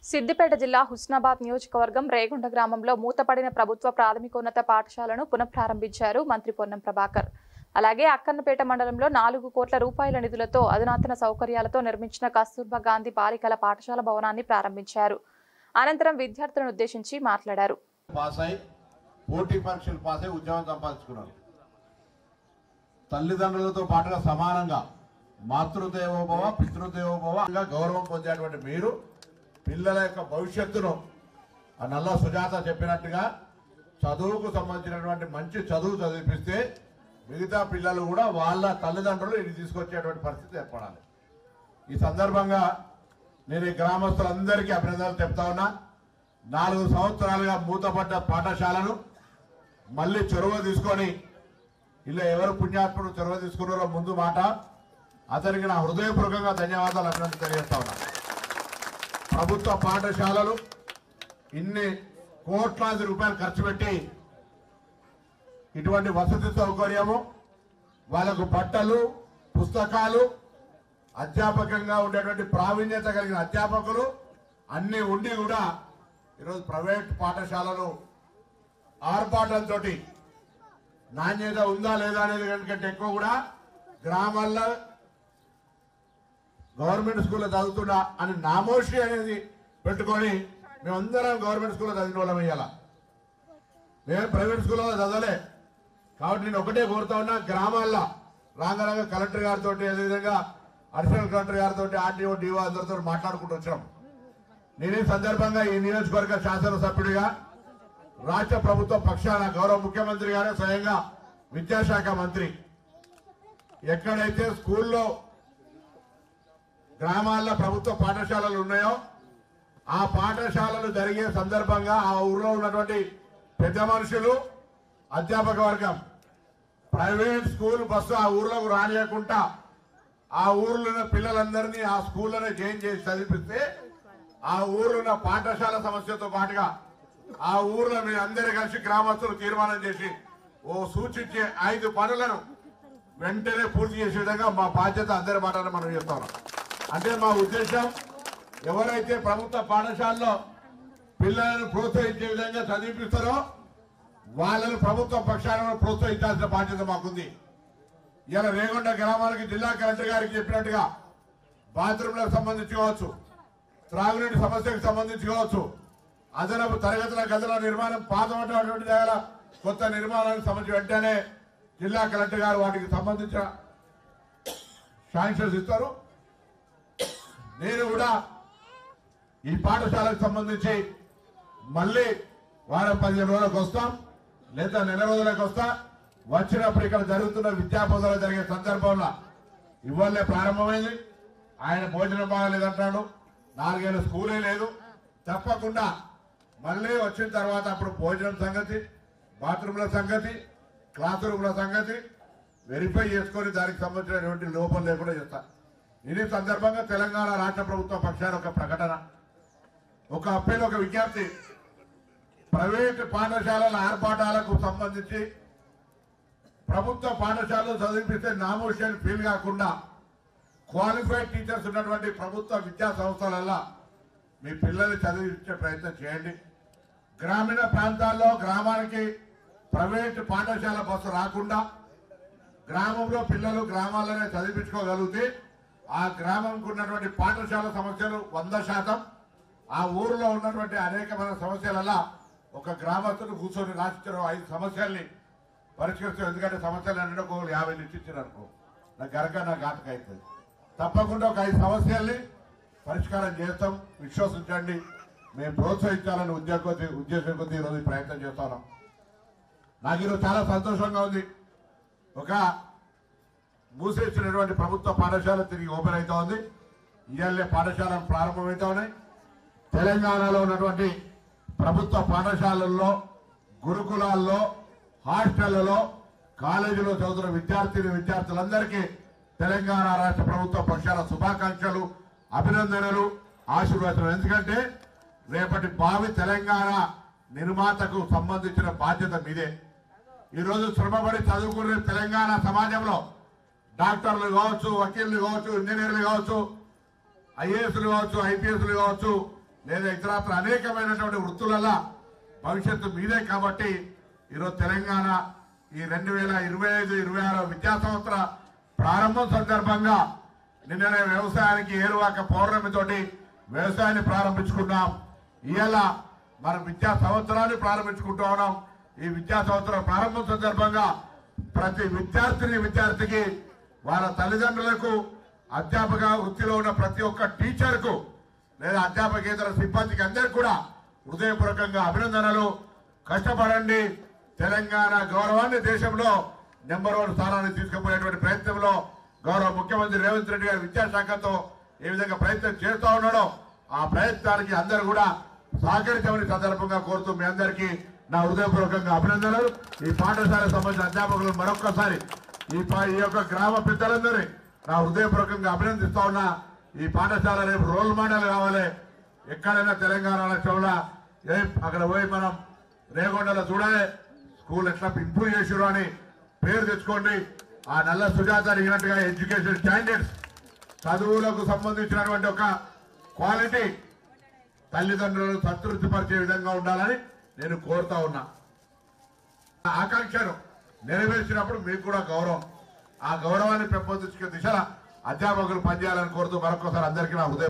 సిద్దిపేట జిల్లా హుస్నాబాద్ నియోజకవర్గం రేగొండ గ్రామంలో మూతపడిన ప్రభుత్వ ప్రాథమికోన్నత పాఠశాలను పునఃప్రారంభించారు మంత్రి పొన్నం ప్రభాకర్. అలాగే అక్కన్నపేట మండలంలో 4 కోట్ల రూపాయల నిధులతో అధునాతన సౌకర్యాలతో నిర్మించిన కస్తూర్బా గాంధీ బాలికల పాఠశాల భవనాన్ని ప్రారంభించారు. అనంతరం విద్యార్థులను ఉద్దేశించి మాట్లాడారు. తల్లిదండ్రులతో పాటుగా సమానంగా మాతృదేవోభవ పితృదేవోభవ గౌరవం పొందేటువంటి మీరు పిల్లల యొక్క భవిష్యత్తును నల్ల సుజాత చెప్పినట్టుగా చదువుకు సంబంధించినటువంటి మంచి చదువు చదివిపిస్తే మిగతా పిల్లలు కూడా వాళ్ళ తల్లిదండ్రులు ఇది తీసుకొచ్చేటువంటి పరిస్థితి ఏర్పడాలి. ఈ సందర్భంగా నేను ఈ గ్రామస్తులందరికీ అభినందనలు చెప్తా ఉన్నా. 4 సంవత్సరాలుగా మూతపడ్డ పాఠశాలను మళ్ళీ చొరవ తీసుకొని ఇలా ఎవరు పుణ్యాత్ముడు చొరవ తీసుకున్నారో ముందు మాట అతనికి నా హృదయపూర్వకంగా ధన్యవాదాలు అభినందన తెలియజేస్తా ఉన్నా. ప్రభుత్వ పాఠశాలలు ఇన్ని కోట్లాది రూపాయలు ఖర్చు పెట్టి ఇటువంటి వసతి సౌకర్యము, వాళ్ళకు బట్టలు, పుస్తకాలు, అధ్యాపకంగా ఉండేటువంటి ప్రావీణ్యత కలిగిన అధ్యాపకులు అన్ని ఉండి కూడా ఈరోజు ప్రైవేట్ పాఠశాలలు ఆర్పాటంతో నాణ్యత ఉందా లేదా అనేది కంటే ఎక్కువ కూడా గ్రామాల్లో గవర్నమెంట్ స్కూల్లో చదువుతున్నా అని నామోషి అనేది పెట్టుకొని మేమందరం గవర్నమెంట్ స్కూల్లో చదివిన వాళ్ళం వేయాల. మేము ప్రైవేట్ స్కూల్లో చదవలే కాబట్టి నేను ఒకటే కోరుతా ఉన్నా, గ్రామాల్లో రాంగరంగ కలెక్టర్ గారితో అదేవిధంగా అడిషనల్ కలెక్టర్ గారితో ఆర్టీఓ డిఓ అందరితో మాట్లాడుకుంటూ వచ్చాం. నేను ఈ సందర్భంగా ఈ నియోజకవర్గ శాసనసభ్యుడిగా రాష్ట్ర ప్రభుత్వ పక్షాన గౌరవ ముఖ్యమంత్రి గారే స్వయంగా విద్యాశాఖ మంత్రి ఎక్కడైతే స్కూల్లో గ్రామాల్లో ప్రభుత్వ పాఠశాలలు ఉన్నాయో ఆ పాఠశాలలు జరిగే సందర్భంగా ఆ ఊర్లో ఉన్నటువంటి పెద్ద మనుషులు, అధ్యాపక వర్గం ప్రైవేట్ స్కూల్ బస్సు ఆ ఊర్లోకి రానియకుండా ఆ ఊర్లో ఉన్న పిల్లలందరినీ ఆ స్కూల్లోనే జాయిన్ చేసి చదివిస్తే ఆ ఊర్లో ఉన్న పాఠశాల సమస్యతో పాటుగా ఆ ఊర్లో మీరు అందరూ కలిసి గ్రామస్తులు తీర్మానం చేసి సూచించే 5 పనులను వెంటనే పూర్తి చేసే విధంగా మా బాధ్యత అందరి మాటను మనం చేస్తాం. అంటే మా ఉద్దేశం ఎవరైతే ప్రభుత్వ పాఠశాలలో పిల్లలను ప్రోత్సహించే విధంగా చదివిపిస్తారో వాళ్ళను ప్రభుత్వ పక్షాలను ప్రోత్సహించాల్సిన బాధ్యత మాకుంది. ఇలా రేగొండ గ్రామానికి జిల్లా కలెక్టర్ గారికి చెప్పినట్టుగా బాత్రూంలకు సంబంధించి కావచ్చు, త్రాగునీటి సమస్యకు సంబంధించి కావచ్చు, అదనపు తరగతుల గదుల నిర్మాణం పాతమైనటువంటి జాగాల కొత్త నిర్మాణానికి సంబంధించి వెంటనే జిల్లా కలెక్టర్ గారు వాటికి సంబంధించిన శాంక్షన్స్ ఇస్తారు. నేను కూడా ఈ పాఠశాలకు సంబంధించి మళ్ళీ వారం 15 రోజులకు వస్తాం, లేదా నెల రోజులకు వస్తా. వచ్చినప్పుడు ఇక్కడ జరుగుతున్న విద్యా బోధనలు జరిగే సందర్భంలో ఇవాళే ప్రారంభమైంది. ఆయన భోజనం బాగాలేదంటాడు, 4 ఏళ్ళ స్కూలే లేదు. తప్పకుండా మళ్ళీ వచ్చిన తర్వాత అప్పుడు భోజనం సంగతి, బాత్రూంల సంగతి, క్లాస్ రూమ్ల సంగతి వెరిఫై చేసుకొని దానికి సంబంధించినటువంటి లోపం లేకుండా చేస్తా. ఇది సందర్భంగా తెలంగాణ రాష్ట్ర ప్రభుత్వ పక్షాన ఒక ప్రకటన, ఒక అప్పీల్, ఒక విజ్ఞప్తి. ప్రైవేటు పాఠశాలల ఆర్పాటాలకు సంబంధించి ప్రభుత్వ పాఠశాలలో చదివిపిస్తే నామోషన్ ఫీల్ కాకుండా క్వాలిఫైడ్ టీచర్స్ ఉన్నటువంటి ప్రభుత్వ విద్యా సంస్థలలో మీ పిల్లల్ని చదివించే ప్రయత్నం చేయండి. గ్రామీణ ప్రాంతాల్లో గ్రామానికి ప్రైవేటు పాఠశాల బస్సు రాకుండా గ్రామంలో పిల్లలు గ్రామాల్లోనే చదివించుకోగలిగితే ఆ గ్రామంకు ఉన్నటువంటి పాఠశాల సమస్యలు 100%, ఆ ఊరిలో ఉన్నటువంటి అనేకమైన సమస్యలలో ఒక గ్రామస్తులు కూర్చొని రాష్ట్రం 5 సమస్యల్ని పరిష్కరిస్తాం. ఎందుకంటే సమస్యలు అంటే 50 ఇచ్చిచ్చారు అనుకో, నా గరక నా ఘాతక అవుతుంది. తప్పకుండా ఒక 5 సమస్యల్ని పరిష్కారం చేస్తాం, విశ్వసించండి. మేము ప్రోత్సహించాలని ఉద్దేశం కొద్ది ఈరోజు ప్రయత్నం చేస్తున్నాం. నాకు ఈరోజు చాలా సంతోషంగా ఉంది. ఒక మూసేసినటువంటి ప్రభుత్వ పాఠశాల తిరిగి ఓపెన్ అవుతా ఉంది. ఇవాళ పాఠశాలలు ప్రారంభమవుతా ఉన్నాయి. తెలంగాణలో ఉన్నటువంటి ప్రభుత్వ పాఠశాలల్లో, గురుకులాల్లో, హాస్టళ్లలో, కాలేజీలో చదువుతున్న విద్యార్థులందరికీ తెలంగాణ రాష్ట్ర ప్రభుత్వ పక్షాల శుభాకాంక్షలు, అభినందనలు, ఆశీర్వాదాలు. ఎందుకంటే రేపటి భావి తెలంగాణ నిర్మాతకు సంబంధించిన బాధ్యత మీదే. ఈరోజు శ్రమపడి చదువుకునే తెలంగాణ సమాజంలో డాక్టర్లు కావచ్చు, వకీళ్లు కావచ్చు, ఇంజనీర్లు కావచ్చు, ఐఏఎస్లు కావచ్చు, ఐపీఎస్లు కావచ్చు, లేదా ఇతరత్ర అనేకమైనటువంటి వృత్తులలో భవిష్యత్తు మీదే కాబట్టి ఈరోజు తెలంగాణ ఈ 2025-26 విద్యా సంవత్సర ప్రారంభం సందర్భంగా నిన్ననే వ్యవసాయానికి ఏరువాక పౌర్ణమితోటి వ్యవసాయాన్ని ప్రారంభించుకున్నాం. ఇవాళ మనం విద్యా సంవత్సరాన్ని ప్రారంభించుకుంటూ ఉన్నాం. ఈ విద్యా సంవత్సరం ప్రారంభం సందర్భంగా ప్రతి విద్యార్థికి వాళ్ళ తల్లిదండ్రులకు అధ్యాపక వృత్తిలో ఉన్న ప్రతి ఒక్క టీచర్కు లేదా అధ్యాపకేతర సిబ్బందికి అందరికీ కూడా హృదయపూర్వకంగా అభినందనలు. కష్టపడండి. తెలంగాణ గౌరవాన్ని దేశంలో నెంబర్ 1 స్థానాన్ని తీసుకుపోయేటువంటి ప్రయత్నంలో గౌరవ ముఖ్యమంత్రి రేవంత్ రెడ్డి గారి విద్యాశాఖతో ఏ విధంగా ప్రయత్నం చేస్తూ ఉన్నాడో ఆ ప్రయత్నానికి అందరూ కూడా సహకరించమని సందర్భంగా కోరుతూ మీ అందరికీ నా హృదయపూర్వకంగా అభినందనలు. ఈ పాఠశాలకు సంబంధించిన అధ్యాపకులు మరొక్కసారి ఈ యొక్క గ్రామ పెద్దలందరినీ నా హృదయపూర్వకంగా అభినందిస్తా ఉన్నా. ఈ పాఠశాల రేపు రోల్ మోడల్ కావాలి. ఎక్కడైనా తెలంగాణ రాష్ట్రంలో అక్కడ పోయి మనం రేగొండలో చూడాలి స్కూల్ ఎట్లా ఇంప్రూవ్ చేసారు అని పేరు తెచ్చుకోండి. ఆ నల్ల సుజాత అడిగినట్టుగా ఎడ్యుకేషన్ స్టాండర్డ్స్ చదువులకు సంబంధించినటువంటి ఒక క్వాలిటీ తల్లిదండ్రులను సంతృప్తి పరిచే విధంగా ఉండాలని నేను కోరుతా ఉన్నా. ఆకాంక్షను నెరవేర్చినప్పుడు మీకు కూడా గౌరవం, ఆ గౌరవాన్ని పెంపొందించుకునే దిశలో అధ్యాపకులు పనిచేయాలని కోరుతూ మరొకసారి అందరికీ నా హృదయ